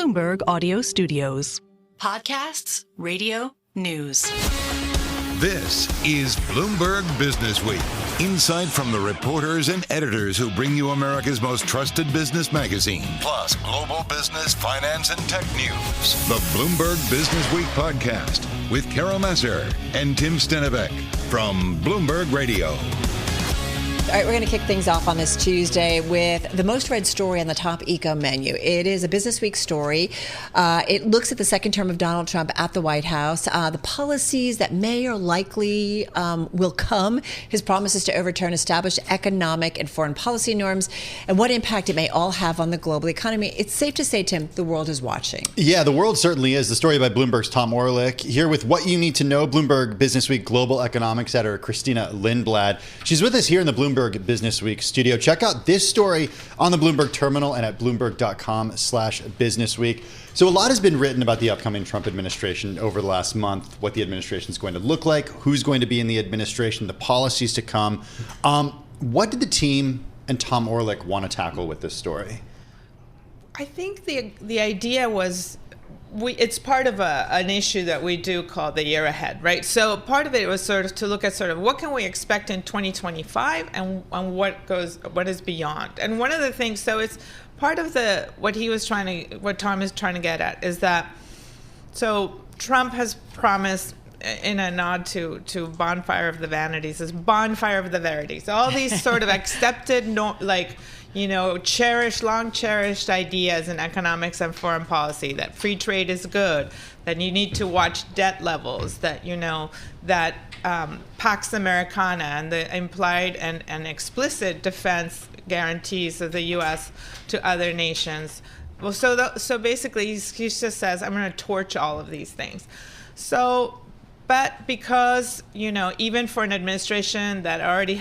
Bloomberg Audio Studios. Podcasts, radio, news. This is Bloomberg Businessweek. Insight from the reporters and editors who bring you America's most trusted business magazine, plus global business, finance, and tech news. The Bloomberg Businessweek podcast with Massar and Tim Stenovec from Bloomberg Radio. All right, we're going to kick things off on this Tuesday with the most read story on the top eco menu. It is a Business Week story. It looks at the second term of Donald Trump at the White House, the policies that may or likely will come, his promises to overturn established economic and foreign policy norms, and what impact it may all have on the global economy. It's safe to say, Tim, the world is watching. Yeah, the world certainly is. The story by Bloomberg's Tom Orlik here with what you need to know. Bloomberg Businessweek global economics editor Cristina Lindblad. She's with us here in the Bloomberg Businessweek studio. Check out this story on the Bloomberg terminal and at bloomberg.com/businessweek. So a lot has been written about the upcoming Trump administration over the last month, what the administration is going to look like, who's going to be in the administration, the policies to come. What did the team and Tom Orlik want to tackle with this story? I think the idea was it's part of an issue that we do call the year ahead, right? So part of it was sort of to look at sort of what can we expect in 2025 and what is beyond. And one of the things, so it's part of what Tom is trying to get at is that, so Trump has promised, in a nod to Bonfire of the Vanities, is Bonfire of the Verities. All these sort of accepted, long cherished ideas in economics and foreign policy, that free trade is good, that you need to watch debt levels, that, that Pax Americana and the implied and explicit defense guarantees of the U.S. to other nations. Well, so basically he just says, I'm going to torch all of these things. But because, even for an administration that already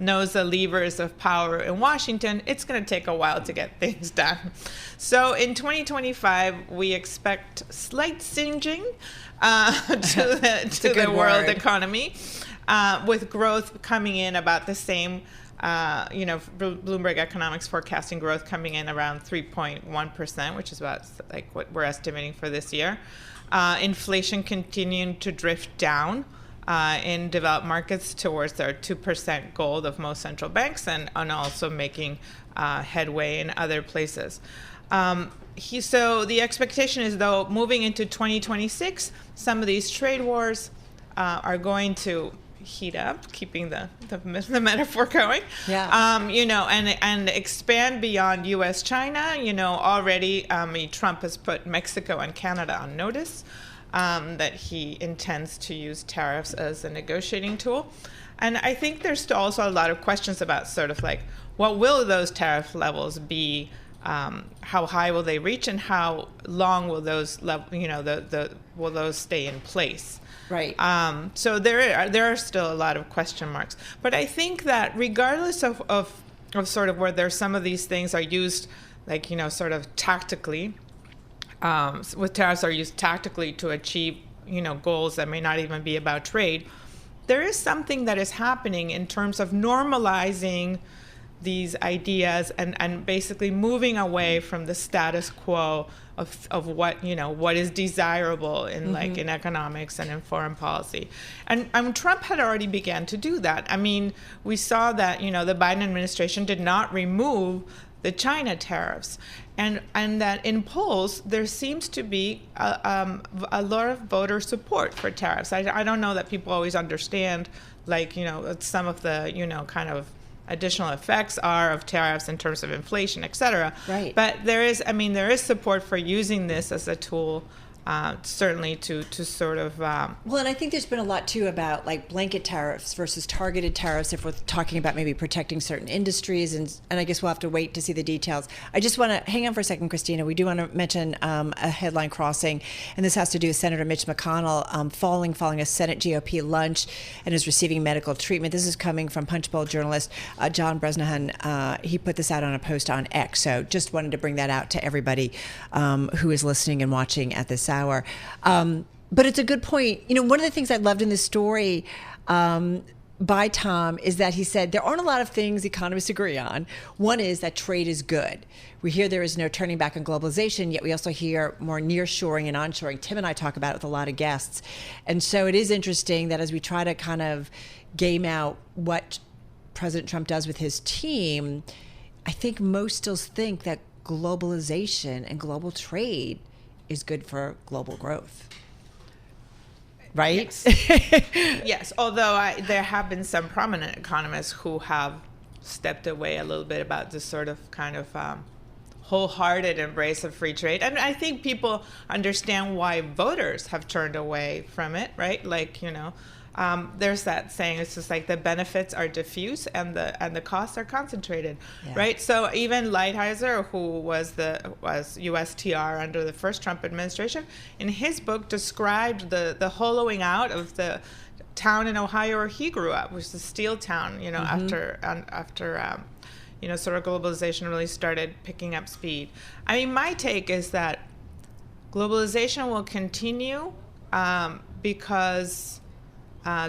knows the levers of power in Washington, it's going to take a while to get things done. So in 2025, we expect slight singeing to the world economy, with growth coming in about the same. Bloomberg Economics forecasting growth coming in around 3.1%, which is about like what we're estimating for this year. Inflation continuing to drift down in developed markets towards their 2% goal of most central banks, and also making headway in other places. So the expectation is, though, moving into 2026, some of these trade wars are going to heat up, keeping the metaphor going. Yeah. And expand beyond U.S. China. Already Trump has put Mexico and Canada on notice that he intends to use tariffs as a negotiating tool. And I think there's also a lot of questions about sort of like, what will those tariff levels be? How high will they reach, and how long will those will those stay in place? Right. So there are still a lot of question marks. But I think that regardless of sort of whether some of these things are used, sort of tactically, with tariffs are used tactically to achieve, goals that may not even be about trade, there is something that is happening in terms of normalizing these ideas and basically moving away from the status quo of what is desirable in in economics and in foreign policy. And Trump had already began to do that. I mean, we saw that the Biden administration did not remove the China tariffs, and that in polls there seems to be a lot of voter support for tariffs. I don't know that people always understand some of the kind of additional effects are of tariffs in terms of inflation, et cetera. Right. But there is support for using this as a tool, certainly to sort of... Well, and I think there's been a lot, too, about blanket tariffs versus targeted tariffs if we're talking about maybe protecting certain industries, and I guess we'll have to wait to see the details. I just want to hang on for a second, Cristina. We do want to mention a headline crossing, and this has to do with Senator Mitch McConnell falling a Senate GOP lunch and is receiving medical treatment. This is coming from Punch Bowl journalist John Bresnahan. He put this out on a post on X, so just wanted to bring that out to everybody who is listening and watching at this hour. But it's a good point. One of the things I loved in this story by Tom is that he said there aren't a lot of things economists agree on. One is that trade is good. We hear there is no turning back on globalization, yet we also hear more nearshoring and onshoring. Tim and I talk about it with a lot of guests. And so it is interesting that as we try to kind of game out what President Trump does with his team, I think most still think that globalization and global trade is good for global growth. Right? Yes. Yes. Although there have been some prominent economists who have stepped away a little bit about this sort of kind of wholehearted embrace of free trade. And I think people understand why voters have turned away from it, right? Like, there's that saying, it's just like the benefits are diffuse and the costs are concentrated, right? So even Lighthizer, who was USTR under the first Trump administration, in his book described the hollowing out of the town in Ohio where he grew up, which is a steel town, after sort of globalization really started picking up speed. I mean, my take is that globalization will continue because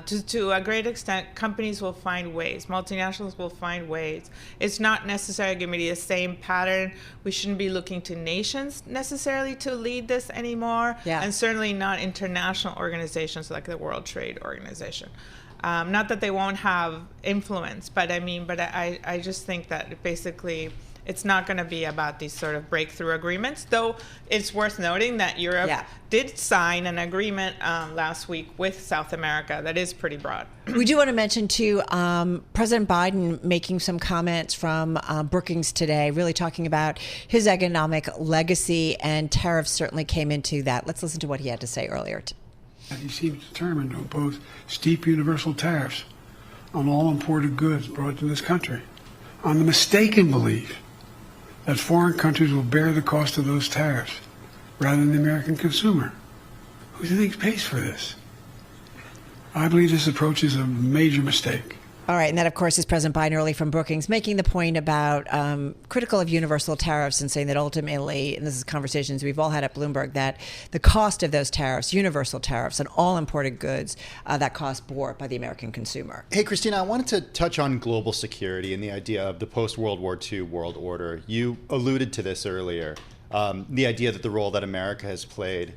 to a great extent, companies will find ways. Multinationals will find ways. It's not necessarily going to be the same pattern. We shouldn't be looking to nations necessarily to lead this anymore, and certainly not international organizations like the World Trade Organization. Not that they won't have influence, but I just think that basically it's not going to be about these sort of breakthrough agreements, though it's worth noting that Europe did sign an agreement last week with South America that is pretty broad. We do want to mention, too, President Biden making some comments from Brookings today, really talking about his economic legacy, and tariffs certainly came into that. Let's listen to what he had to say earlier. He seems determined to impose steep universal tariffs on all imported goods brought to this country, on the mistaken belief that foreign countries will bear the cost of those tariffs rather than the American consumer. Who do you think pays for this? I believe this approach is a major mistake. All right, and that, of course, is President Biden early from Brookings making the point about critical of universal tariffs and saying that ultimately, and this is conversations we've all had at Bloomberg, that the cost of those tariffs, universal tariffs on all imported goods, that cost bore by the American consumer. Hey, Cristina, I wanted to touch on global security and the idea of the post-World War II world order. You alluded to this earlier, the idea that the role that America has played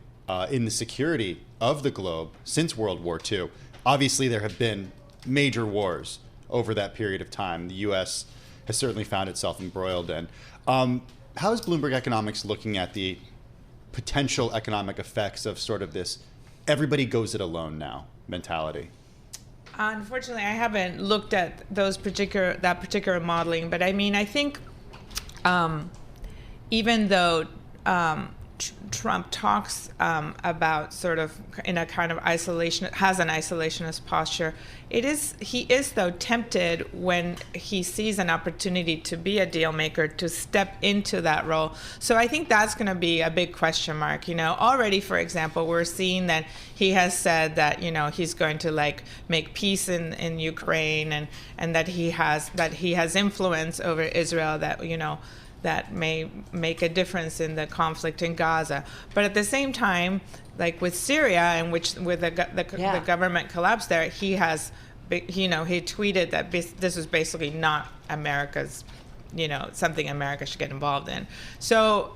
in the security of the globe since World War II. Obviously, there have been major wars over that period of time. The U.S. has certainly found itself embroiled in. How is Bloomberg Economics looking at the potential economic effects of sort of this everybody goes it alone now mentality? Unfortunately, I haven't looked at that particular modeling, but I mean, I think even though Trump talks about sort of in a kind of has an isolationist posture, he is though tempted when he sees an opportunity to be a deal maker to step into that role. So I think that's going to be a big question mark. Already, for example, we're seeing that he has said that he's going to make peace in Ukraine, and that he has influence over Israel that may make a difference in the conflict in Gaza. But at the same time, like with Syria, in which with the government collapse there, he tweeted that this was basically not America's, something America should get involved in. So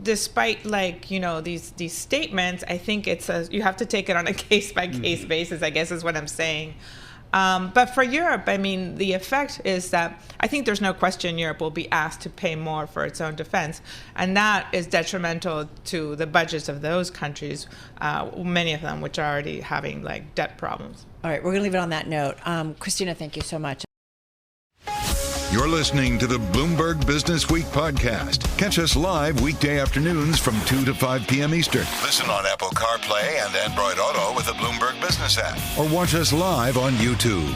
despite these statements, I think you have to take it on a case by case basis, I guess is what I'm saying. But for Europe, I mean, the effect is that I think there's no question Europe will be asked to pay more for its own defense. And that is detrimental to the budgets of those countries, many of them which are already having debt problems. All right, we're going to leave it on that note. Cristina, thank you so much. You're listening to the Bloomberg Businessweek podcast. Catch us live weekday afternoons from 2 to 5 p.m. Eastern. Listen on Apple CarPlay and Android Auto with the Bloomberg Business app. Or watch us live on YouTube.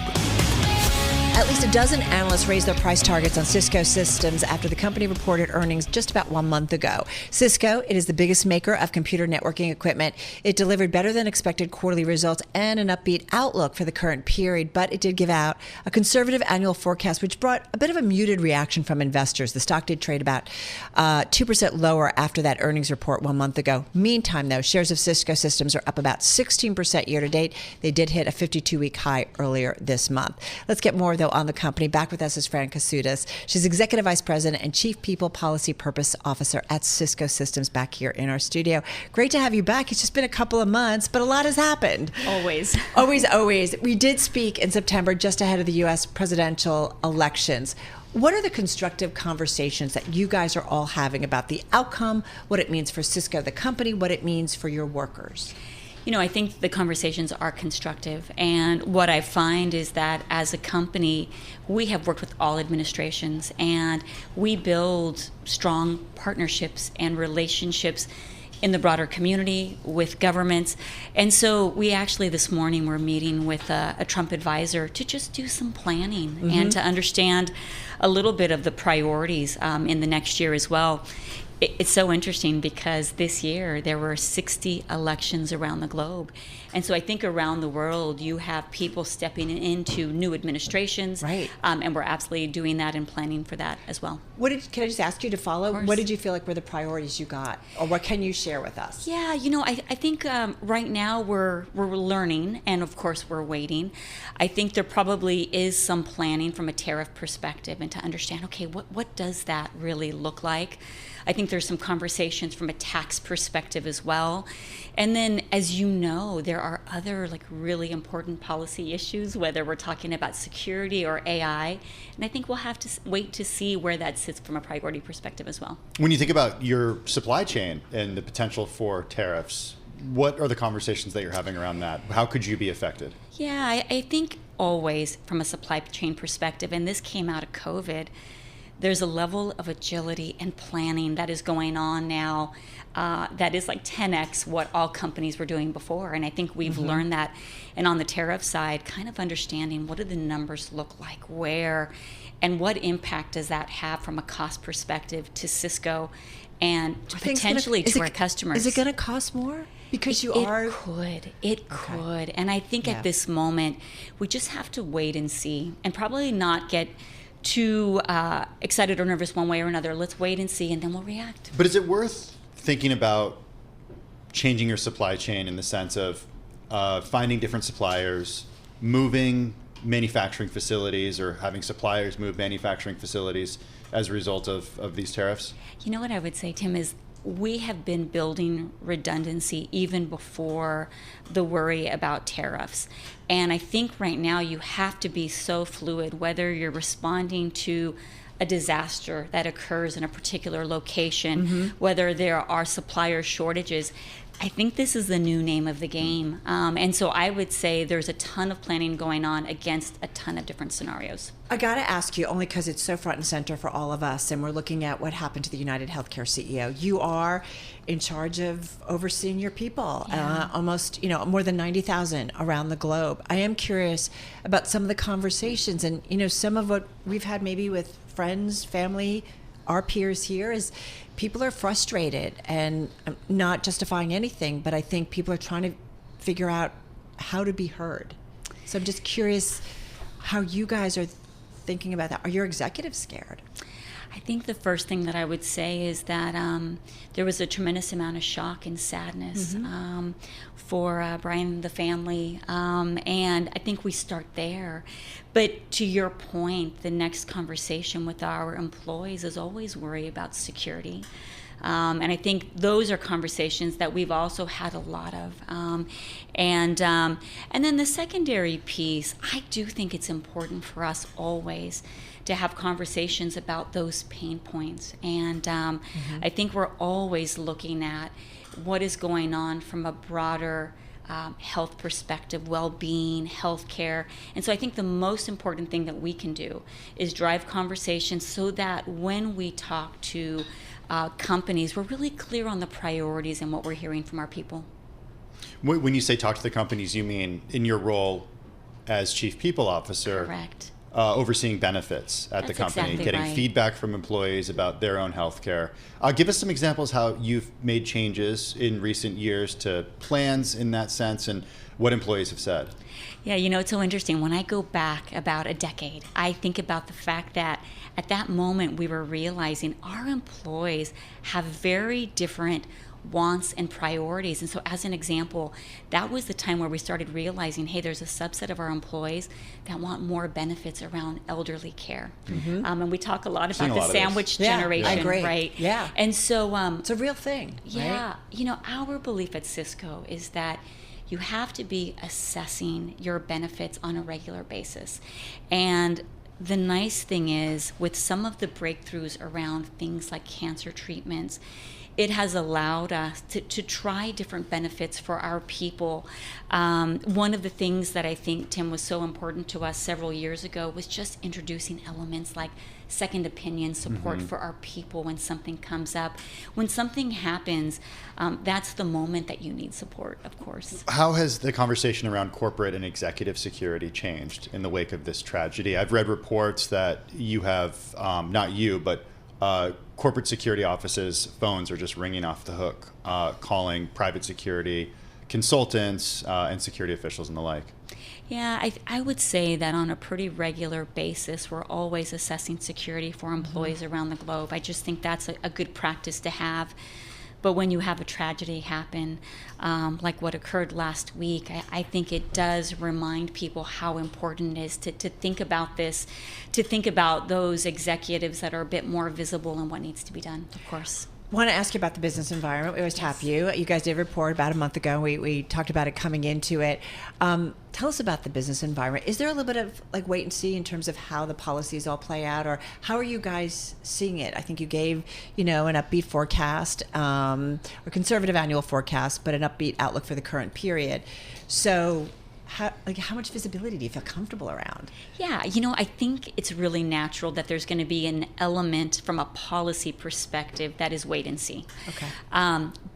At least a dozen analysts raised their price targets on Cisco Systems after the company reported earnings just about 1 month ago. Cisco, it is the biggest maker of computer networking equipment. It delivered better than expected quarterly results and an upbeat outlook for the current period, but it did give out a conservative annual forecast, which brought a bit of a muted reaction from investors. The stock did trade about 2% lower after that earnings report 1 month ago. Meantime, though, shares of Cisco Systems are up about 16% year to date. They did hit a 52-week high earlier this month. Let's get more, though, on the company. Back with us is Fran Katsoudas. She's Executive Vice President and Chief People Policy Purpose Officer at Cisco Systems, back here in our studio. Great to have you back. It's just been a couple of months, but a lot has happened. Always. Always. We did speak in September just ahead of the U.S. presidential elections. What are the constructive conversations that you guys are all having about the outcome, what it means for Cisco, the company, what it means for your workers? You know, I think the conversations are constructive. And what I find is that as a company, we have worked with all administrations and we build strong partnerships and relationships in the broader community with governments. And so we actually this morning were meeting with a Trump advisor to just do some planning and to understand a little bit of the priorities in the next year as well. It's so interesting because this year there were 60 elections around the globe. And so I think around the world you have people stepping into new administrations. Right. And we're absolutely doing that and planning for that as well. Can I just ask you to follow? What did you feel like were the priorities you got? Or what can you share with us? Yeah, you know, I think right now we're learning, and of course we're waiting. I think there probably is some planning from a tariff perspective and to understand, okay, what does that really look like? I think there's some conversations from a tax perspective as well. And then, as you know, there are other really important policy issues, whether we're talking about security or AI. And I think we'll have to wait to see where that sits from a priority perspective as well. When you think about your supply chain and the potential for tariffs, what are the conversations that you're having around that? How could you be affected? Yeah, I think always from a supply chain perspective, and this came out of COVID, there's a level of agility and planning that is going on now that is like 10x what all companies were doing before. And I think we've learned that. And on the tariff side, kind of understanding what do the numbers look like, where, and what impact does that have from a cost perspective to Cisco and potentially to our customers. Is it going to cost more? Because It could. And I think at this moment, we just have to wait and see and probably not get too excited or nervous one way or another. Let's wait and see, and then we'll react. But is it worth thinking about changing your supply chain in the sense of finding different suppliers, moving manufacturing facilities, or having suppliers move manufacturing facilities as a result of these tariffs? You know what I would say, Tim, is we have been building redundancy even before the worry about tariffs. And I think right now you have to be so fluid, whether you're responding to a disaster that occurs in a particular location, whether there are supplier shortages. I think this is the new name of the game. And so I would say there's a ton of planning going on against a ton of different scenarios. I got to ask you, only because it's so front and center for all of us, and we're looking at what happened to the United Healthcare CEO. You are in charge of overseeing your people, almost, more than 90,000 around the globe. I am curious about some of the conversations and, some of what we've had maybe with friends, family, our peers here is people are frustrated, and I'm not justifying anything, but I think people are trying to figure out how to be heard. So I'm just curious how you guys are thinking about that. Are your executives scared? I think the first thing that I would say is that there was a tremendous amount of shock and sadness for Brian and the family, and I think we start there. But to your point, the next conversation with our employees is always worry about security. And I think those are conversations that we've also had a lot of. And then the secondary piece, I do think it's important for us always to have conversations about those pain points. And I think we're always looking at what is going on from a broader health perspective, well-being, healthcare. And so I think the most important thing that we can do is drive conversations so that when we talk to companies, we're really clear on the priorities and what we're hearing from our people. When you say talk to the companies, you mean in your role as Chief People Officer? Correct. overseeing benefits at the company, exactly getting right. feedback from employees about their own health care. Give us some examples how you've made changes in recent years to plans in that sense and what employees have said. Yeah, it's so interesting. When I go back about a decade, I think about the fact that at that moment we were realizing our employees have very different wants and priorities. And so as an example, that was the time where we started realizing, hey, there's a subset of our employees that want more benefits around elderly care. And we talk a lot about the sandwich generation, I agree. right? Yeah. And so it's a real thing. yeah, Right? Our belief at Cisco is that you have to be assessing your benefits on a regular basis. And the nice thing is, with some of the breakthroughs around things like cancer treatments, it has allowed us to try different benefits for our people. One of the things that I think, Tim, was so important to us several years ago was just introducing elements like second opinion support for our people when something comes up. When something happens, that's the moment that you need support, of course. How has the conversation around corporate and executive security changed in the wake of this tragedy? I've read reports that you have, not you, but corporate security offices' phones are just ringing off the hook, calling private security consultants and security officials and the like. Yeah, I would say that on a pretty regular basis, we're always assessing security for employees around the globe. I just think that's a good practice to have. But when you have a tragedy happen, like what occurred last week, I think it does remind people how important it is to think about this, to think about those executives that are a bit more visible and what needs to be done, of course. I want to ask you about the business environment. We always tap you. You guys did a report about a month ago. We talked about it coming into it. Tell us about the business environment. Is there a little bit of wait and see in terms of how the policies all play out, or how are you guys seeing it? I think you gave an upbeat forecast, or conservative annual forecast, but an upbeat outlook for the current period. So how much visibility do you feel comfortable around? Yeah, I think it's really natural that there's going to be an element from a policy perspective that is wait and see. Okay.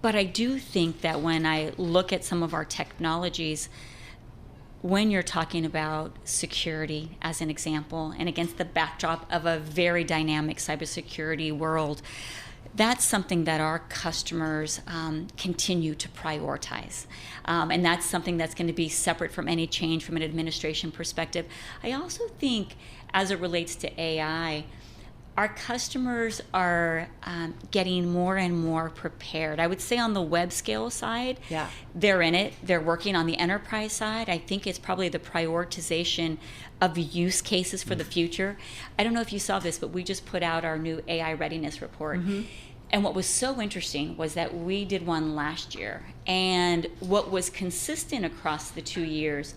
But I do think that when I look at some of our technologies, when you're talking about security as an example, and against the backdrop of a very dynamic cybersecurity world, that's something that our customers continue to prioritize. And that's something that's going to be separate from any change from an administration perspective. I also think, as it relates to AI, our customers are getting more and more prepared. I would say on the web scale side, they're in it. They're working on the enterprise side. I think it's probably the prioritization of use cases for the future. I don't know if you saw this, but we just put out our new AI readiness report. And what was so interesting was that we did one last year. And what was consistent across the 2 years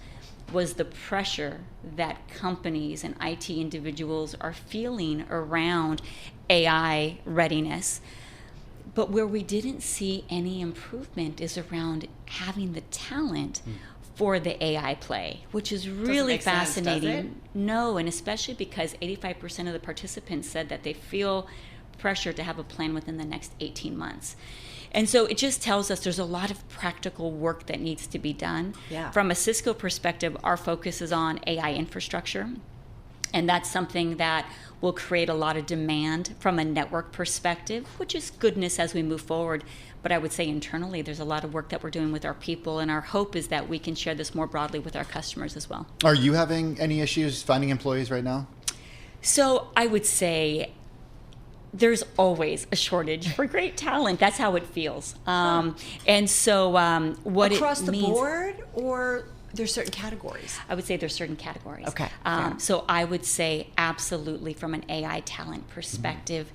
was the pressure that companies and IT individuals are feeling around AI readiness. But where we didn't see any improvement is around having the talent for the AI play, which is really fascinating. Sense, does it? No, and especially because 85% of the participants said that they feel pressure to have a plan within the next 18 months. And so it just tells us there's a lot of practical work that needs to be done. Yeah. From a Cisco perspective, our focus is on AI infrastructure. And that's something that will create a lot of demand from a network perspective, which is goodness as we move forward. But I would say internally, there's a lot of work that we're doing with our people. And our hope is that we can share this more broadly with our customers as well. Are you having any issues finding employees right now? So I would say there's always a shortage for great talent. That's how it feels. And so what across it the means, board, or there's certain categories? I would say there's certain categories. Okay. So I would say absolutely from an AI talent perspective,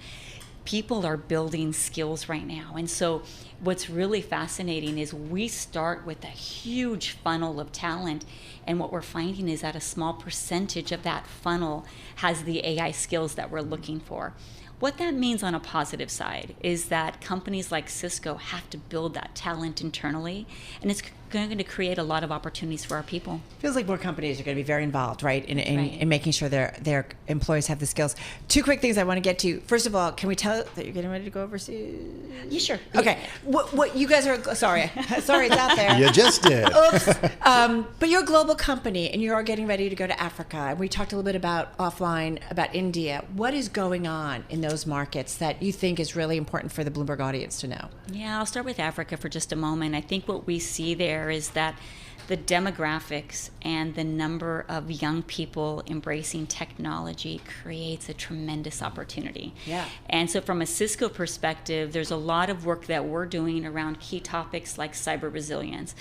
people are building skills right now. And so what's really fascinating is we start with a huge funnel of talent. And what we're finding is that a small percentage of that funnel has the AI skills that we're looking for. What that means on a positive side is that companies like Cisco have to build that talent internally, and it's going to create a lot of opportunities for our people. Feels like more companies are going to be very involved, right, in making sure their employees have the skills. Two quick things I want to get to. First of all, can we tell that you're getting ready to go overseas? Yeah, sure. Okay. What you guys are, sorry, it's out there. You just did. Oops. But you're a global company, and you are getting ready to go to Africa. And we talked a little bit about offline, about India. What is going on in those markets that you think is really important for the Bloomberg audience to know? Yeah, I'll start with Africa for just a moment. I think what we see there is that the demographics and the number of young people embracing technology creates a tremendous opportunity. Yeah. And so from a Cisco perspective, there's a lot of work that we're doing around key topics like cyber resilience.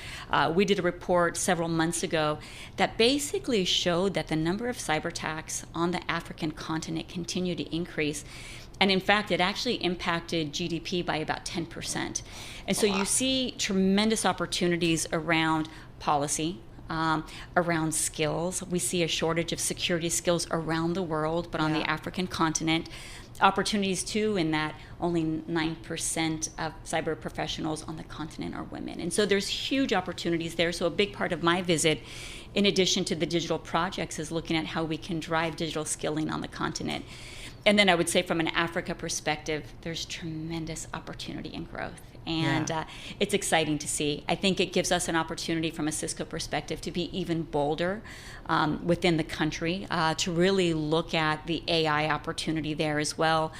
We did a report several months ago that basically showed that the number of cyber attacks on the African continent continue to increase. And in fact, it actually impacted GDP by about 10%. And so you see tremendous opportunities around policy, around skills. We see a shortage of security skills around the world, but on the African continent. Opportunities too, in that only 9% of cyber professionals on the continent are women. And so there's huge opportunities there. So a big part of my visit, in addition to the digital projects, is looking at how we can drive digital skilling on the continent. And then I would say from an Africa perspective, there's tremendous opportunity and growth. And it's exciting to see. I think it gives us an opportunity from a Cisco perspective to be even bolder within the country, to really look at the AI opportunity there as well.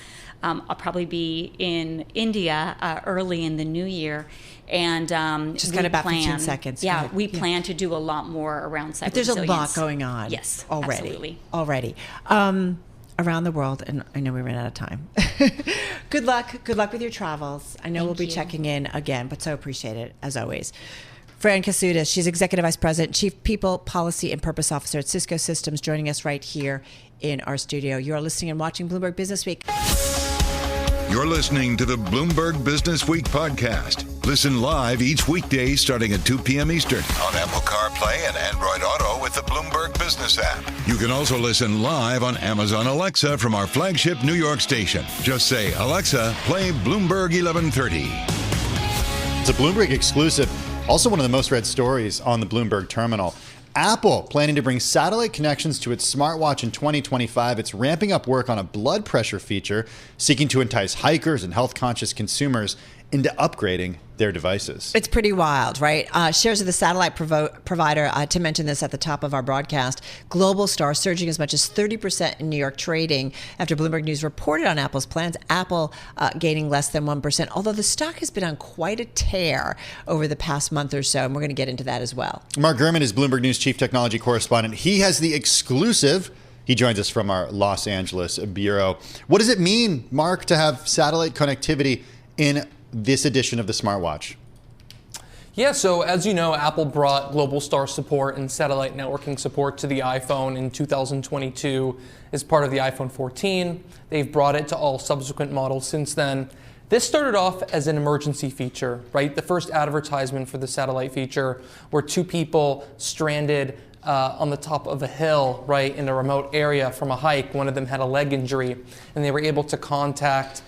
I'll probably be in India early in the new year. And just got about 15 seconds. Yeah, we plan to do a lot more around cyber But there's resilience. a lot going on. Yes, already. Around the world, and I know we ran out of time. Good luck with your travels. I know we'll be checking in again, but so appreciate it, as always. Fran Katsoudas, she's Executive Vice President, Chief People, Policy, and Purpose Officer at Cisco Systems, joining us right here in our studio. You are listening and watching Bloomberg Businessweek. You're listening to the Bloomberg Businessweek podcast. Listen live each weekday starting at 2 p.m. Eastern on Apple CarPlay and Android Auto with the Bloomberg Business app. You can also listen live on Amazon Alexa from our flagship New York station. Just say, Alexa, play Bloomberg 1130. It's a Bloomberg exclusive. Also one of the most read stories on the Bloomberg terminal. Apple planning to bring satellite connections to its smartwatch in 2025. It's ramping up work on a blood pressure feature, seeking to entice hikers and health-conscious consumers into upgrading their devices. It's pretty wild, right? Shares of the satellite provider, to mention this at the top of our broadcast, Globalstar surging as much as 30% in New York trading after Bloomberg News reported on Apple's plans. Apple gaining less than 1%, although the stock has been on quite a tear over the past month or so, and we're going to get into that as well. Mark Gurman is Bloomberg News Chief Technology Correspondent. He has the exclusive. He joins us from our Los Angeles bureau. What does it mean, Mark, to have satellite connectivity in this edition of the smartwatch? Yeah, so as you know, Apple brought Globalstar support and satellite networking support to the iPhone in 2022 as part of the iPhone 14. They've brought it to all subsequent models since then. This started off as an emergency feature, right? The first advertisement for the satellite feature were two people stranded on the top of a hill, right, in a remote area from a hike. One of them had a leg injury, and they were able to contact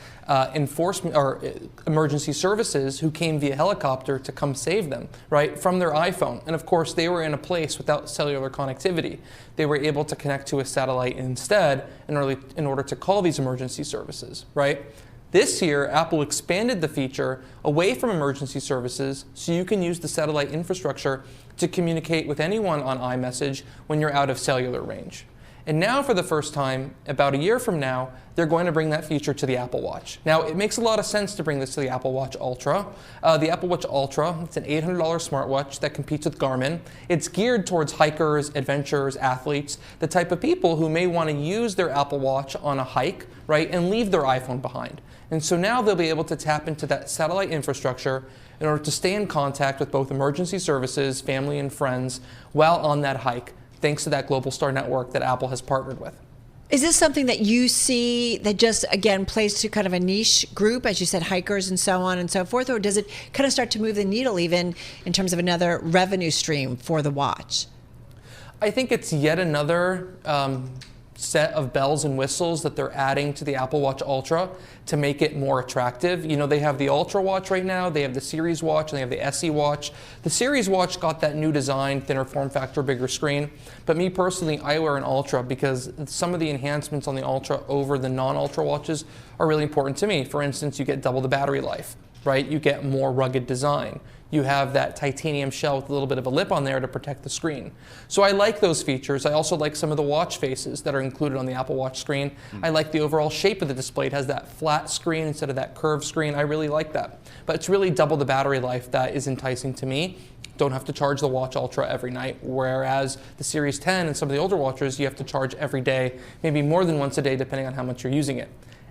enforcement or emergency services who came via helicopter to come save them, right, from their iPhone. And of course, they were in a place without cellular connectivity. They were able to connect to a satellite instead in order to call these emergency services, right? This year, Apple expanded the feature away from emergency services so you can use the satellite infrastructure to communicate with anyone on iMessage when you're out of cellular range. And now, for the first time, about a year from now, they're going to bring that feature to the Apple Watch. Now, it makes a lot of sense to bring this to the Apple Watch Ultra. The Apple Watch Ultra, it's an $800 smartwatch that competes with Garmin. It's geared towards hikers, adventurers, athletes, the type of people who may want to use their Apple Watch on a hike, right, and leave their iPhone behind. And so now they'll be able to tap into that satellite infrastructure in order to stay in contact with both emergency services, family, and friends while on that hike, thanks to that Globalstar network that Apple has partnered with. Is this something that you see that just, again, plays to kind of a niche group, as you said, hikers and so on and so forth, or does it kind of start to move the needle even in terms of another revenue stream for the watch? I think it's yet another set of bells and whistles that they're adding to the Apple Watch Ultra to make it more attractive. You know, they have the Ultra Watch right now, they have the Series Watch, and they have the SE Watch. The Series Watch got that new design, thinner form factor, bigger screen. But me personally, I wear an Ultra because some of the enhancements on the Ultra over the non-Ultra watches are really important to me. For instance, you get double the battery life, right? You get more rugged design. You have that titanium shell with a little bit of a lip on there to protect the screen. So I like those features. I also like some of the watch faces that are included on the Apple Watch screen. I like the overall shape of the display. It has that flat screen instead of that curved screen. I really like that. But it's really double the battery life that is enticing to me. Don't have to charge the Watch Ultra every night, whereas the Series 10 and some of the older watches, you have to charge every day, maybe more than once a day, depending on how much you're using it.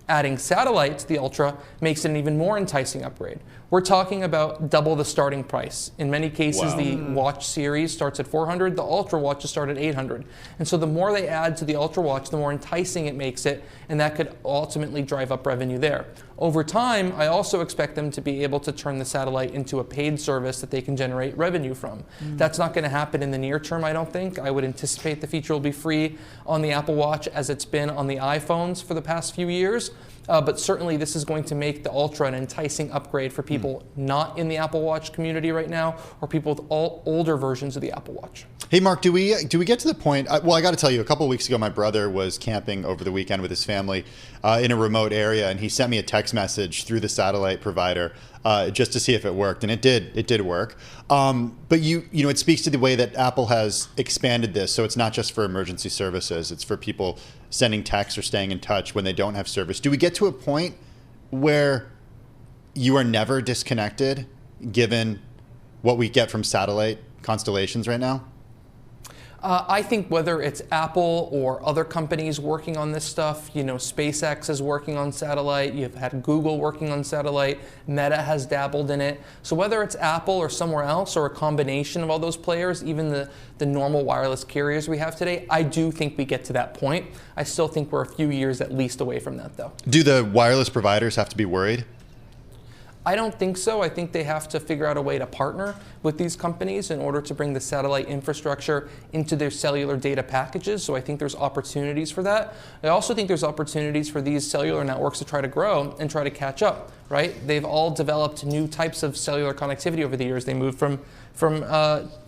Adding satellite to the Ultra makes it an even more enticing upgrade. We're talking about double the starting price. In many cases, the Watch series starts at $400, the Ultra watches start at $800. And so the more they add to the Ultra Watch, the more enticing it makes it, and that could ultimately drive up revenue there. Over time, I also expect them to be able to turn the satellite into a paid service that they can generate revenue from. That's not going to happen in the near term, I don't think. I would anticipate the feature will be free on the Apple Watch as it's been on the iPhones for the past few years. But certainly this is going to make the Ultra an enticing upgrade for people not in the Apple Watch community right now, or people with all older versions of the Apple Watch. Hey, Mark, do we get to the point? Well, I got to tell you, a couple of weeks ago, my brother was camping over the weekend with his family in a remote area, and he sent me a text message through the satellite provider just to see if it worked, and it did work. But you know, it speaks to the way that Apple has expanded this, so it's not just for emergency services; it's for people sending texts or staying in touch when they don't have service. Do we get to a point where you are never disconnected, given what we get from satellite constellations right now? I think whether it's Apple or other companies working on this stuff, you know, SpaceX is working on satellite, you've had Google working on satellite, Meta has dabbled in it. So whether it's Apple or somewhere else or a combination of all those players, even the normal wireless carriers we have today, I do think we get to that point. I still think we're a few years at least away from that, though. Do the wireless providers have to be worried? I don't think so. I think they have to figure out a way to partner with these companies in order to bring the satellite infrastructure into their cellular data packages. So I think there's opportunities for that. I also think there's opportunities for these cellular networks to try to grow and try to catch up, right? They've all developed new types of cellular connectivity over the years. They moved from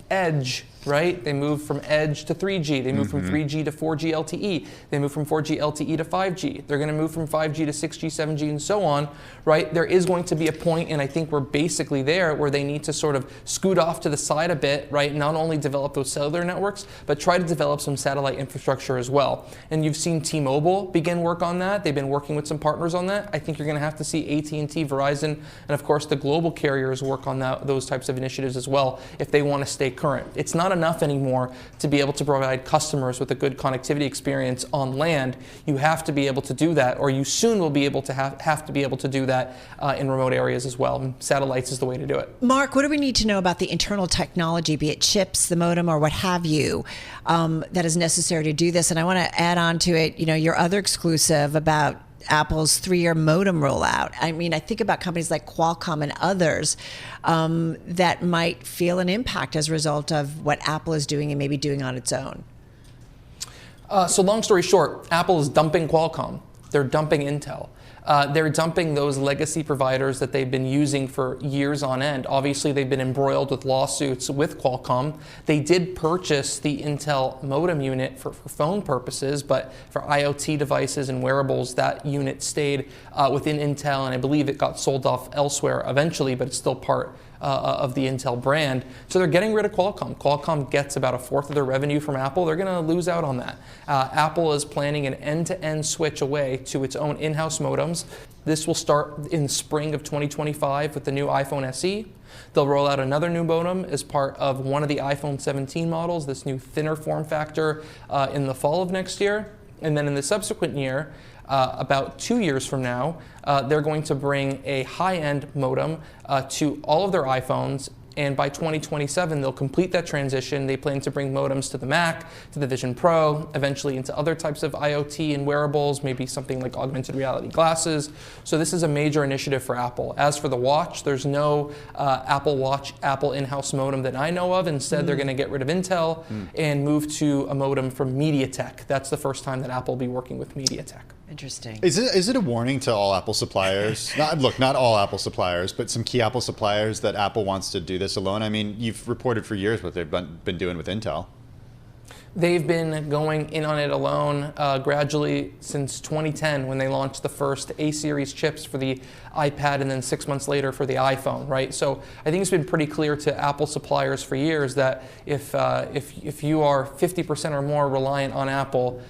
edge, right? They moved from edge to 3G. They moved from 3G to 4G LTE. They moved from 4G LTE to 5G. They're going to move from 5G to 6G, 7G, and so on, right? There is going to be a point, and I think we're basically there, where they need to sort of scoot off to the side a bit, right? Not only develop those cellular networks, but try to develop some satellite infrastructure as well. And you've seen T-Mobile begin work on that. They've been working with some partners on that. I think you're going to have to see AT&T, Verizon, and of course the global carriers work on those types of initiatives as well if they want to stay current. It's not enough anymore to be able to provide customers with a good connectivity experience on land. You have to be able to do that, or you soon will be able to have to be able to do that in remote areas as well. And satellites is the way to do it. Mark, what do we need to know about the internal technology, be it chips, the modem, or what have you, that is necessary to do this? And I want to add on to it, you know, your other exclusive about Apple's 3-year modem rollout. I mean, I think about companies like Qualcomm and others that might feel an impact as a result of what Apple is doing and maybe doing on its own. So long story short, Apple is dumping Qualcomm. They're dumping Intel. They're dumping those legacy providers that they've been using for years on end. Obviously, they've been embroiled with lawsuits with Qualcomm. They did purchase the Intel modem unit for phone purposes, but for IoT devices and wearables, that unit stayed within Intel, and I believe it got sold off elsewhere eventually, but it's still part of the Intel brand. So they're getting rid of Qualcomm. Qualcomm gets about 1/4 of their revenue from Apple. They're going to lose out on that. Apple is planning an end-to-end switch away to its own in-house modems. This will start in spring of 2025 with the new iPhone SE. They'll roll out another new modem as part of one of the iPhone 17 models, this new thinner form factor, in the fall of next year. And then in the subsequent year, about 2 years from now, they're going to bring a high-end modem to all of their iPhones and by 2027 they'll complete that transition. They plan to bring modems to the Mac, to the Vision Pro, eventually into other types of IoT and wearables, maybe something like augmented reality glasses. So this is a major initiative for Apple. As for the watch, there's no Apple Watch, Apple in-house modem that I know of. Instead, they're going to get rid of Intel and move to a modem from MediaTek. That's the first time that Apple will be working with MediaTek. Interesting. Is it a warning to all Apple suppliers? Not all Apple suppliers, but some key Apple suppliers that Apple wants to do this alone? I mean, you've reported for years what they've been doing with Intel. They've been going in on it alone gradually since 2010 when they launched the first A-series chips for the iPad and then 6 months later for the iPhone, right? So I think it's been pretty clear to Apple suppliers for years that if you are 50% or more reliant on Apple,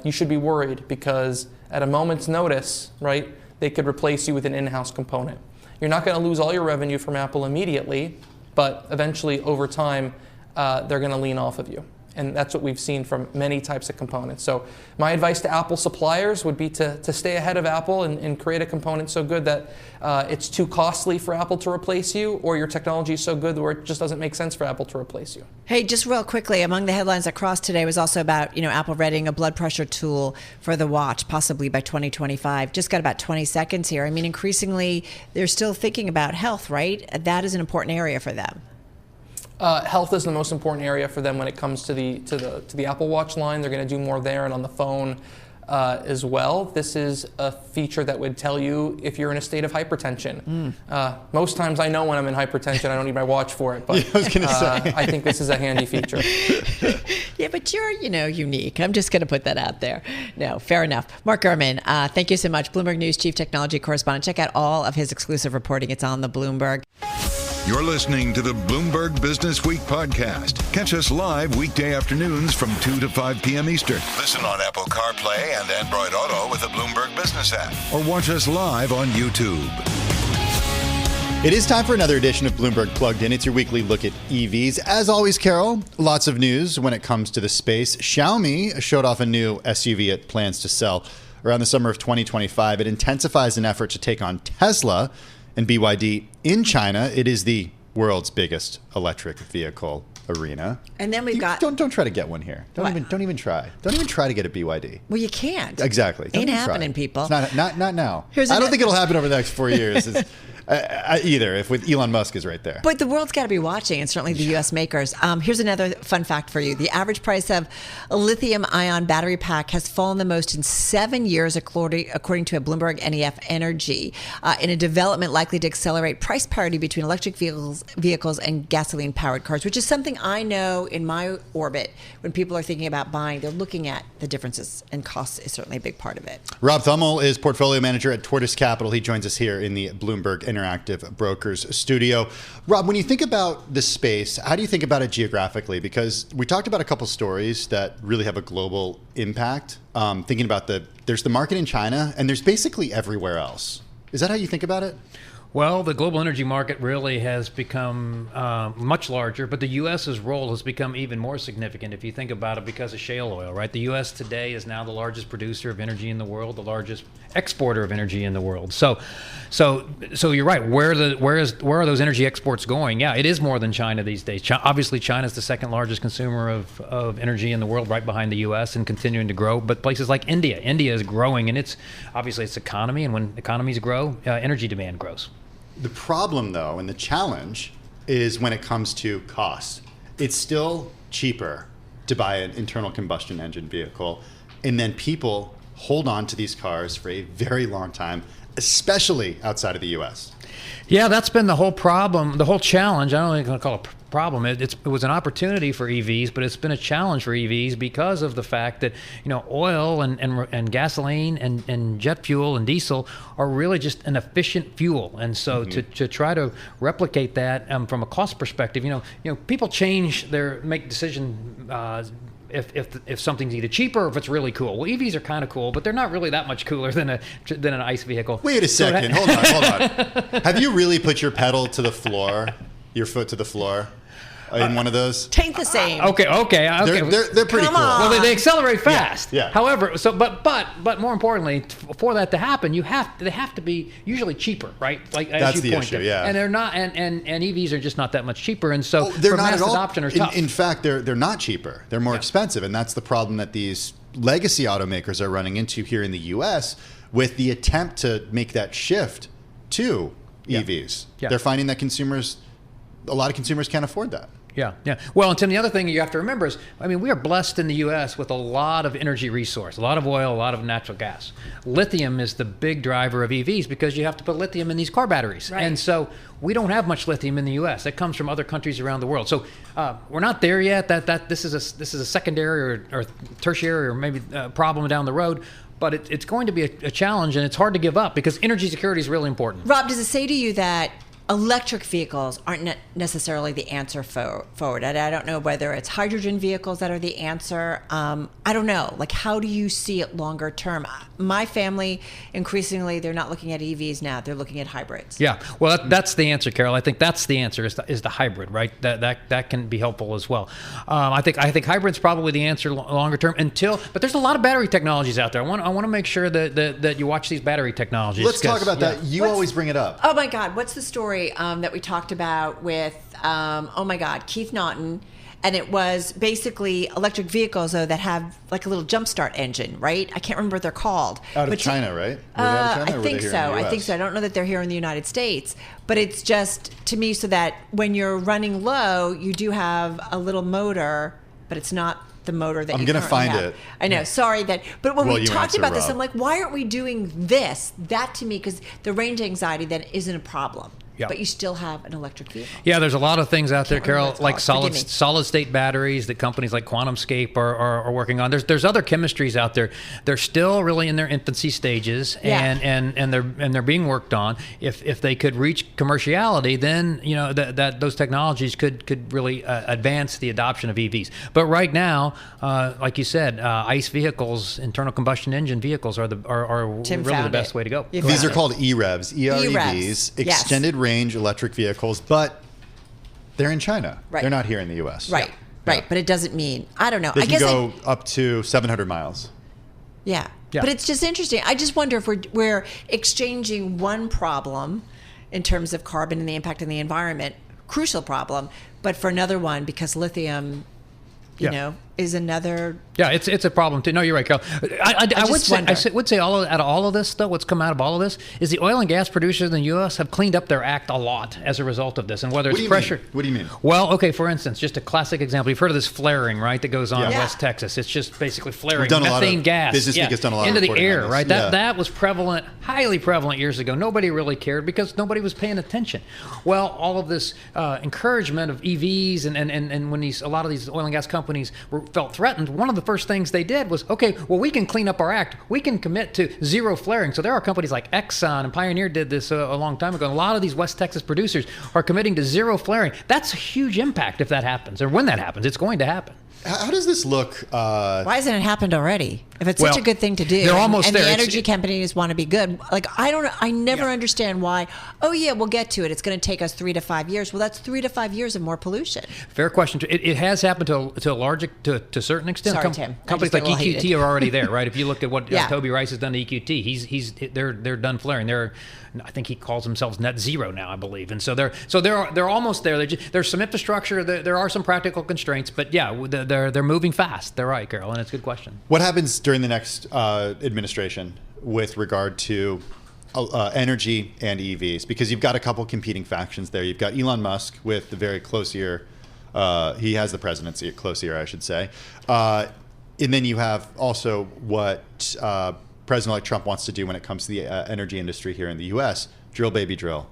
you should be worried because at a moment's notice, right, they could replace you with an in-house component. You're not going to lose all your revenue from Apple immediately, but eventually over time, they're going to lean off of you. And that's what we've seen from many types of components. So my advice to Apple suppliers would be to stay ahead of Apple and create a component so good that it's too costly for Apple to replace you, or your technology is so good where it just doesn't make sense for Apple to replace you. Hey, just real quickly, among the headlines that crossed today was also about, Apple readying a blood pressure tool for the watch, possibly by 2025. Just got about 20 seconds here. I mean, increasingly, they're still thinking about health, right? That is an important area for them. Health is the most important area for them when it comes to the Apple Watch line. They're going to do more there and on the phone as well. This is a feature that would tell you if you're in a state of hypertension. Most times I know when I'm in hypertension. I don't need my watch for it, but I was going to say. I think this is a handy feature. Yeah, but you're, unique. I'm just going to put that out there. No, fair enough. Mark Gurman, thank you so much. Bloomberg News Chief Technology Correspondent. Check out all of his exclusive reporting. It's on the Bloomberg. You're listening to the Bloomberg Businessweek podcast. Catch us live weekday afternoons from 2 to 5 p.m. Eastern. Listen on Apple CarPlay and Android Auto with the Bloomberg Business app. Or watch us live on YouTube. It is time for another edition of Bloomberg Plugged-In. It's your weekly look at EVs. As always, Carol, lots of news when it comes to the space. Xiaomi showed off a new SUV it plans to sell around the summer of 2025. It intensifies an effort to take on Tesla and BYD in China. It is the world's biggest electric vehicle arena. And then we've got... Don't try to get one here. Don't even try. Don't even try to get a BYD. Well, you can't. Exactly. Ain't happening, people. It's not now. I don't think it'll happen over the next 4 years. Either, if with Elon Musk is right there. But the world's got to be watching, and certainly the U.S. makers. Here's another fun fact for you. The average price of a lithium-ion battery pack has fallen the most in 7 years, according to a Bloomberg NEF Energy, in a development likely to accelerate price parity between electric vehicles and gasoline-powered cars, which is something I know in my orbit. When people are thinking about buying, they're looking at the differences, and cost is certainly a big part of it. Rob Thummel is portfolio manager at Tortoise Capital. He joins us here in the Bloomberg Interactive Brokers studio. Rob, when you think about this space, how do you think about it geographically? Because we talked about a couple stories that really have a global impact. Thinking about there's the market in China, and there's basically everywhere else. Is that how you think about it? Well, the global energy market really has become much larger, but the U.S.'s role has become even more significant if you think about it because of shale oil, right? The U.S. today is now the largest producer of energy in the world, the largest exporter of energy in the world. So you're right. Where are those energy exports going? Yeah, it is more than China these days. Obviously, China is the second largest consumer of energy in the world, right behind the U.S. and continuing to grow. But places like India is growing, and it's economy, and when economies grow, energy demand grows. The problem, though, and the challenge is when it comes to cost. It's still cheaper to buy an internal combustion engine vehicle, and then people hold on to these cars for a very long time, especially outside of the U.S. Yeah, that's been the whole problem, the whole challenge. I don't think I'm going to call it a problem. It was an opportunity for EVs, but it's been a challenge for EVs because of the fact that oil and gasoline and jet fuel and diesel are really just an efficient fuel, and so to try to replicate that from a cost perspective, people make decisions. If something's either cheaper or if it's really cool. Well, EVs are kind of cool, but they're not really that much cooler than an ICE vehicle. Wait a second. Hold on. Have you really put your pedal to the floor, your foot to the floor? in one of those? Tain't the same. Okay. They're pretty Come cool. on. Well, they accelerate fast. Yeah. However, but more importantly, for that to happen, they have to be usually cheaper, right? Like as That's you the pointed. issue, yeah. And they're not, and EVs are just not that much cheaper, and so They're for not mass at all. adoption are tough. In fact, they're not cheaper. They're more expensive, and that's the problem that these legacy automakers are running into here in the U.S. with the attempt to make that shift to EVs. Yeah. They're finding that a lot of consumers can't afford that. Yeah. Well, and Tim, the other thing you have to remember is, we are blessed in the U.S. with a lot of energy resource, a lot of oil, a lot of natural gas. Lithium is the big driver of EVs because you have to put lithium in these car batteries. Right. And so we don't have much lithium in the U.S. That comes from other countries around the world. So we're not there yet. That this is a secondary or tertiary or maybe problem down the road. But it's going to be a challenge, and it's hard to give up because energy security is really important. Rob, does it say to you that electric vehicles aren't necessarily the answer forward? And I don't know whether it's hydrogen vehicles that are the answer. I don't know. Like, how do you see it longer term? My family, increasingly, they're not looking at EVs now. They're looking at hybrids. Yeah, well, that's the answer, Carol. I think that's the answer is the hybrid, right? That can be helpful as well. I think hybrid's probably the answer longer term but there's a lot of battery technologies out there. I want to make sure that you watch these battery technologies. Let's talk about that. You always bring it up. Oh my God, what's the story that we talked about with Keith Naughton? And it was basically electric vehicles, though, that have like a little jumpstart engine, right? I can't remember what they're called. Out of China, right? Were they out of China, or were they here in the US? I think so. I don't know that they're here in the United States. But it's just, to me, so that when you're running low, you do have a little motor, but it's not the motor that I'm you gonna currently find have. it. I know, sorry that, but when we you talked answer, about this, Rob. I'm like, why aren't we doing this? That to me, because the range anxiety then isn't a problem. Yeah. But you still have an electric vehicle. Yeah, there's a lot of things out there, Can't remember Carol, what it's like called. Forgive me. solid state batteries that companies like QuantumScape are working on. There's other chemistries out there. They're still really in their infancy stages, and they're being worked on. If they could reach commerciality, then that those technologies could really advance the adoption of EVs. But right now, like you said, ICE vehicles, internal combustion engine vehicles, are Tim really the found best it. way to go. You These found are it. called EREVs, EREVs, EREVs, yes. extended range electric vehicles, but they're in China. Right. They're not here in the U.S. Right. But it doesn't mean, I don't know. They I can guess go up to 700 miles. Yeah. Yeah. But it's just interesting. I just wonder if we're exchanging one problem in terms of carbon and the impact on the environment, crucial problem, but for another one because lithium, is another. Yeah, it's a problem too. No, you're right, Carol. I would say out of all of this, though, what's come out of all of this is the oil and gas producers in the U.S. have cleaned up their act a lot as a result of this. And whether it's pressure. What do you mean? Well, okay, for instance, just a classic example. You've heard of this flaring, right, that goes on in Yeah. West Texas. It's just basically flaring We've done a lot methane of- gas Businessweek has done a lot of into the reporting on air, this. right? Yeah. That was prevalent, highly prevalent years ago. Nobody really cared because nobody was paying attention. Well, all of this encouragement of EVs and when a lot of these oil and gas companies felt threatened, one of the first things they did was, okay, well, we can clean up our act. We can commit to zero flaring. So there are companies like Exxon and Pioneer did this a long time ago. And a lot of these West Texas producers are committing to zero flaring. That's a huge impact if that happens, or when that happens. It's going to happen. How does this look? Why hasn't it happened already? If it's such a good thing to do, they're almost and there. the energy companies want to be good. Like, I never understand why. Oh yeah, we'll get to it. It's going to take us 3 to 5 years. Well, that's 3 to 5 years of more pollution. Fair question. It has happened to a certain extent. Sorry, Tim. Companies like EQT are already there, right? If you look at what Yeah. Toby Rice has done to EQT, they're done flaring. I think he calls themselves net zero now, I believe, and so they're almost there. There's some infrastructure. There are some practical constraints, but yeah, they're moving fast. They're right, Carol, and it's a good question. What happens during the next administration with regard to energy and EVs? Because you've got a couple competing factions there. You've got Elon Musk with the very close ear. He has the presidency at close ear, I should say. And then you have also what President-elect Trump wants to do when it comes to the energy industry here in the U.S. Drill, baby, drill.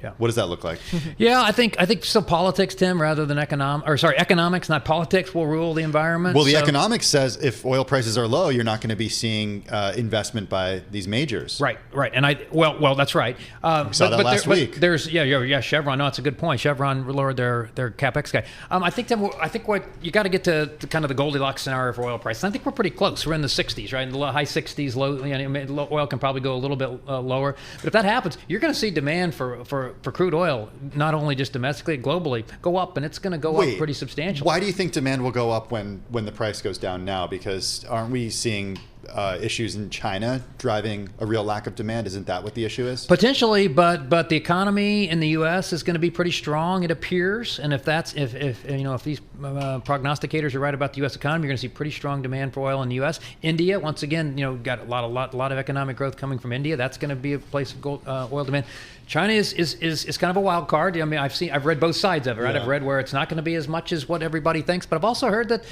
Yeah. What does that look like? Yeah, I think still politics, Tim, rather than economics, not politics, will rule the environment. Well, the economics says if oil prices are low, you're not going to be seeing investment by ththese majors. Right, and well, that's right. We saw that last week. There's Chevron. No, it's a good point. Chevron lowered their capex guy. I think Tim, what you got to get to kind of the Goldilocks scenario for oil prices. I think we're pretty close. We're in the 60s, right? In the high 60s. Low oil can probably go a little bit lower. But if that happens, you're going to see demand for crude oil, not only just domestically, globally, go up, and it's going to go up pretty substantially. Why do you think demand will go up when the price goes down now? Because aren't we seeing issues in China driving a real lack of demand? Isn't that what the issue is? Potentially, but the economy in the U.S. is going to be pretty strong, it appears. And if these prognosticators are right about the U.S. economy, you're going to see pretty strong demand for oil in the U.S. India, once again, got a lot of economic growth coming from India. That's going to be a place of oil demand. China is kind of a wild card. I mean, I've read both sides of it, right? Yeah. I've read where it's not going to be as much as what everybody thinks, but I've also heard that,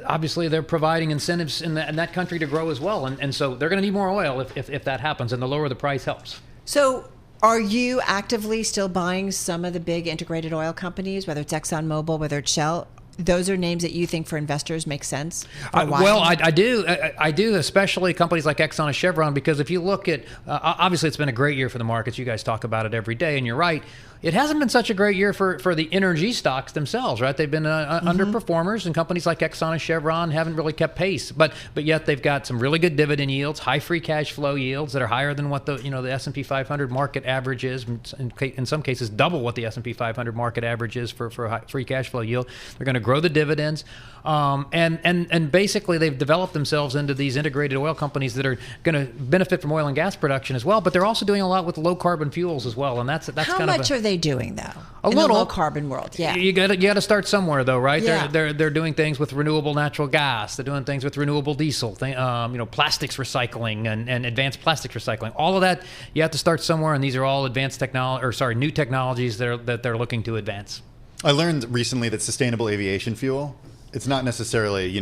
obviously they're providing incentives in that country to grow as well, and so they're going to need more oil if that happens, and the lower the price helps. So, are you actively still buying some of the big integrated oil companies, whether it's ExxonMobil, whether it's Shell? Those are names that you think for investors make sense? Well, I do, especially companies like Exxon and Chevron, because if you look at, obviously it's been a great year for the markets. You guys talk about it every day, and you're right. It hasn't been such a great year for the energy stocks themselves, right? They've been underperformers, and companies like Exxon and Chevron haven't really kept pace. But yet they've got some really good dividend yields, high free cash flow yields that are higher than what the S&P 500 market average is. In some cases, double what the S&P 500 market average is for high free cash flow yield. They're going to grow the dividends, and basically they've developed themselves into these integrated oil companies that are going to benefit from oil and gas production as well. But they're also doing a lot with low carbon fuels as well, and that's how kind much of are they doing though? A in little. The low carbon world, yeah. You got to start somewhere though, right? Yeah. They're doing things with renewable natural gas. They're doing things with renewable diesel. Plastics recycling and advanced plastics recycling. All of that you have to start somewhere, and these are all new technologies that they're looking to advance. I learned recently that sustainable aviation fuel, it's not necessarily,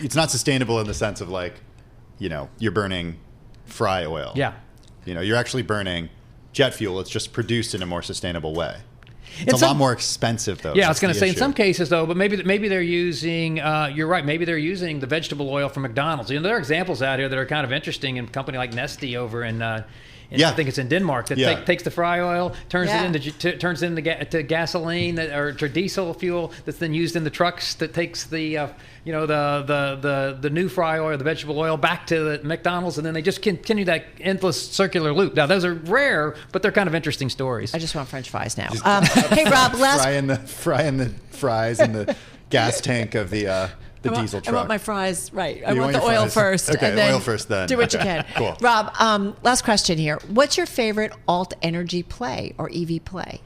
it's not sustainable in the sense of you're burning fry oil. Yeah. You're actually burning jet fuel. It's just produced in a more sustainable way. It's a lot more expensive, though. Yeah, I was going to say in some cases, though, but maybe they're using. You're right. Maybe they're using the vegetable oil from McDonald's. There are examples out here that are kind of interesting. In a company like Neste over in. I think it's in Denmark that takes the fry oil, turns it into gasoline or diesel fuel that's then used in the trucks. That takes the new fry oil, the vegetable oil, back to the McDonald's, and then they just continue that endless circular loop. Now those are rare, but they're kind of interesting stories. I just want French fries now. Hey Rob, frying the fries in the gas tank of the diesel truck. I want my fries, right. I want the oil first. Okay, and then oil first then. Do what you can. Cool. Rob, last question here. What's your favorite alt energy play or EV play?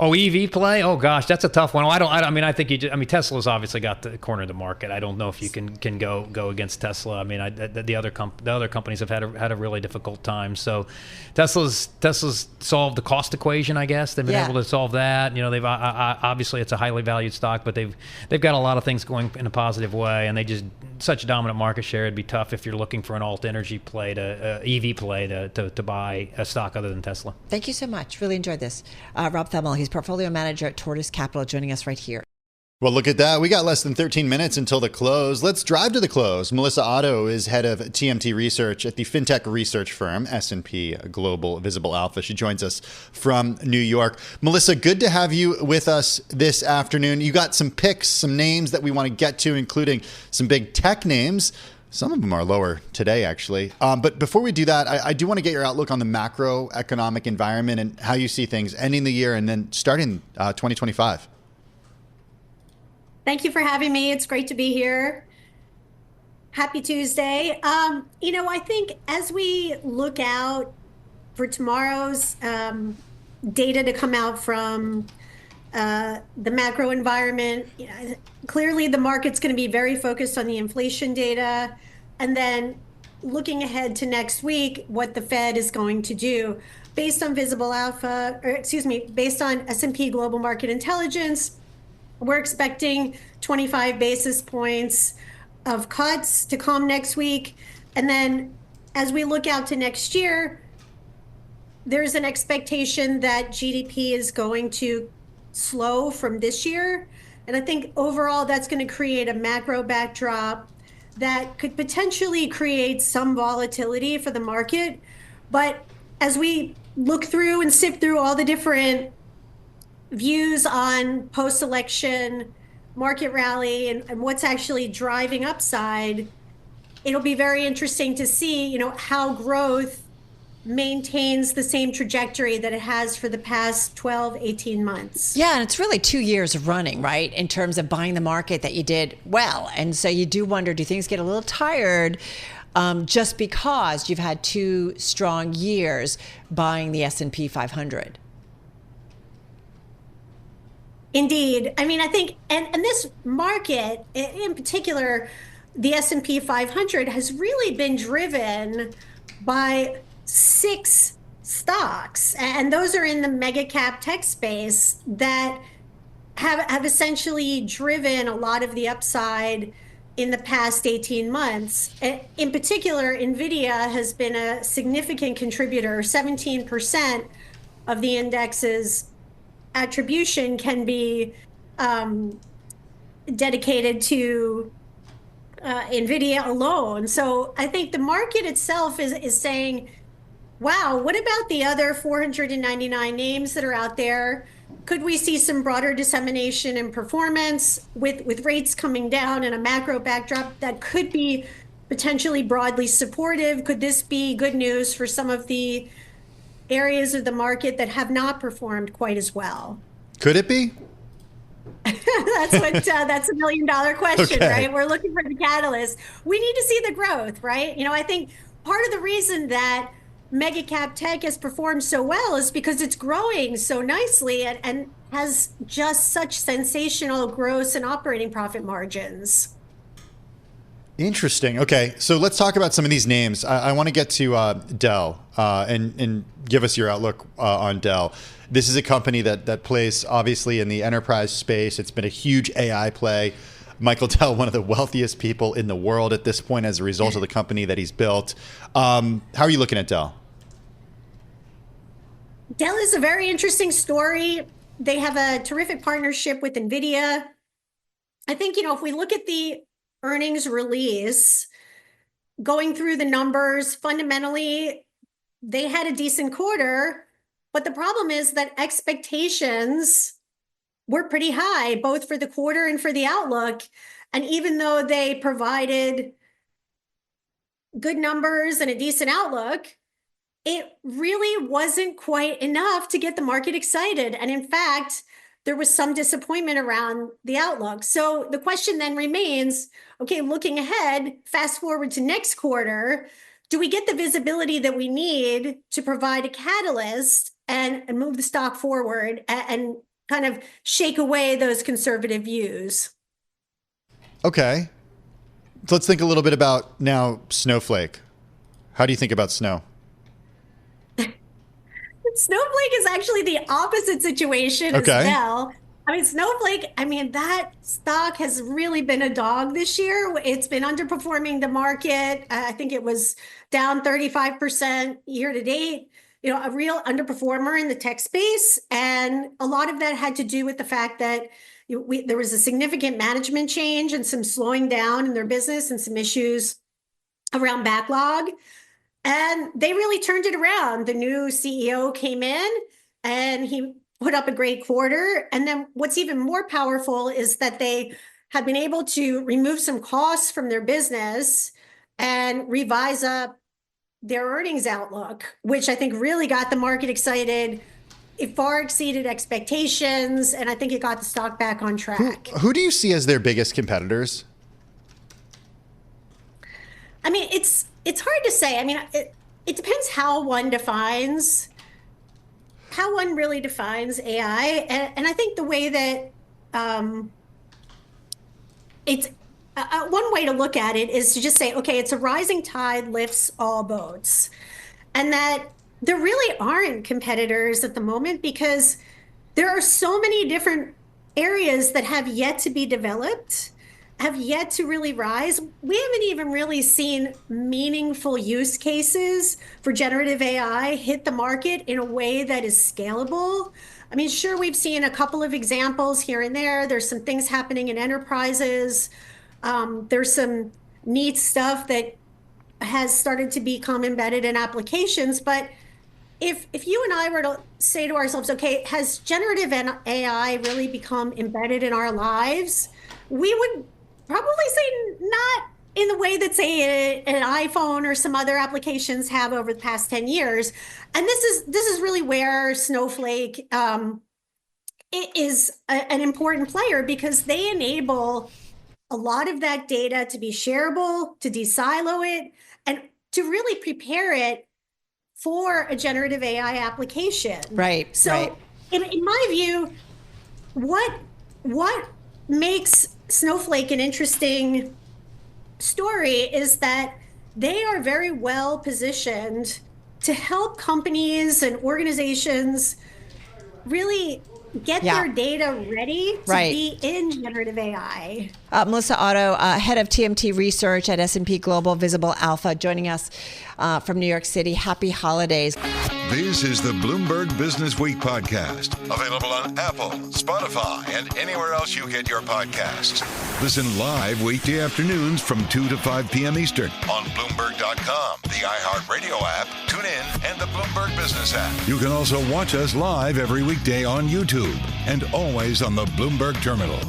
Oh, EV play? Oh gosh, that's a tough one. I think Tesla's obviously got the corner of the market. I don't know if you can go against Tesla. I mean, the other companies have had a really difficult time. So Tesla's solved the cost equation, I guess. They've been able to solve that. They've obviously it's a highly valued stock, but they've got a lot of things going in a positive way, and they just such dominant market share. It'd be tough if you're looking for an alt energy play EV play to buy a stock other than Tesla. Thank you so much. Really enjoyed this. Rob Thummel, he's portfolio manager at Tortoise Capital, joining us right here. Well, look at that. We got less than 13 minutes until the close. Let's drive to the close. Melissa Otto is head of TMT Research at the fintech research firm S&P Global Visible Alpha. She joins us from New York. Melissa, good to have you with us this afternoon. You got some picks, some names that we want to get to, including some big tech names. Some of them are lower today, actually. But before we do that, I do want to get your outlook on the macroeconomic environment and how you see things ending the year and then starting 2025. Thank you for having me. It's great to be here. Happy Tuesday. I think as we look out for tomorrow's data to come out from the macro environment, clearly the market's going to be very focused on the inflation data, and then looking ahead to next week, what the Fed is going to do. Based on based on S&P Global Market Intelligence, we're expecting 25 basis points of cuts to come next week. And then as we look out to next year, there's an expectation that GDP is going to slow from this year. And I think overall that's going to create a macro backdrop that could potentially create some volatility for the market. But as we look through and sift through all the different views on post-election market rally and what's actually driving upside, it'll be very interesting to see, how growth maintains the same trajectory that it has for the past 12, 18 months. Yeah, and it's really 2 years of running, right, in terms of buying the market that you did well. And so you do wonder, do things get a little tired just because you've had 2 strong years buying the S&P 500? Indeed. I mean, I think, and this market in particular, the S&P 500 has really been driven by 6 stocks, and those are in the mega cap tech space that have essentially driven a lot of the upside in the past 18 months. In particular, NVIDIA has been a significant contributor. 17% of the index's attribution can be dedicated to NVIDIA alone. So I think the market itself is saying, wow, what about the other 499 names that are out there? Could we see some broader dissemination in performance with rates coming down and a macro backdrop that could be potentially broadly supportive? Could this be good news for some of the areas of the market that have not performed quite as well? Could it be? That's $1 million question, Okay. right? We're looking for the catalyst. We need to see the growth, right? You know, I think part of the reason that mega cap tech has performed so well is because it's growing so nicely and has just such sensational gross and operating profit margins. Interesting. Okay, so let's talk about some of these names. I want to get to Dell and give us your outlook on Dell. This is a company that plays obviously in the enterprise space. It's been a huge AI play. Michael Dell, one of the wealthiest people in the world at this point as a result of the company that he's built. How are you looking at Dell? Dell is a very interesting story. They have a terrific partnership with NVIDIA. I think, you know, if we look at the earnings release, going through the numbers, fundamentally, they had a decent quarter, but the problem is that expectations were pretty high, both for the quarter and for the outlook. And even though they provided good numbers and a decent outlook, it really wasn't quite enough to get the market excited. And in fact, there was some disappointment around the outlook. So the question then remains, okay, looking ahead, fast forward to next quarter, do we get the visibility that we need to provide a catalyst and move the stock forward and kind of shake away those conservative views? Okay. So let's think a little bit about now Snowflake. How do you think about Snow? Snowflake is actually the opposite situation as well. I mean, Snowflake, I mean, that stock has really been a dog this year. It's been underperforming the market. I think it was down 35% year to date, you know, a real underperformer in the tech space. And a lot of that had to do with the fact that there was a significant management change and some slowing down in their business and some issues around backlog. And they really turned it around. The new CEO came in and he put up a great quarter. And then what's even more powerful is that they have been able to remove some costs from their business and revise up their earnings outlook, which I think really got the market excited. It far exceeded expectations, and I think it got the stock back on track. Who do you see as their biggest competitors? I mean, it's hard to say. I mean, it depends how one really defines AI. And I think the way that it's one way to look at it is to just say, okay, it's a rising tide lifts all boats. And that there really aren't competitors at the moment because there are so many different areas that have yet to be developed, have yet to really rise. We haven't even really seen meaningful use cases for generative AI hit the market in a way that is scalable. I mean, sure, we've seen a couple of examples here and there. There's some things happening in enterprises. There's some neat stuff that has started to become embedded in applications. But if you and I were to say to ourselves, okay, has generative AI really become embedded in our lives? We would probably say in the way that, say, an iPhone or some other applications have over the past 10 years. And this is really where Snowflake is an important player, because they enable a lot of that data to be shareable, to de-silo it, and to really prepare it for a generative AI application. Right. So right. In my view, what makes Snowflake an interesting story is that they are very well positioned to help companies and organizations really get their data ready to be in generative AI. Melissa Otto, head of TMT Research at S&P Global Visible Alpha, joining us from New York City. Happy holidays. This is the Bloomberg Businessweek podcast, available on Apple, Spotify, and anywhere else you get your podcasts. Listen live weekday afternoons from 2 to 5 p.m. Eastern on Bloomberg.com, the iHeartRadio app, TuneIn, and the Bloomberg Business app. You can also watch us live every weekday on YouTube and always on the Bloomberg Terminal.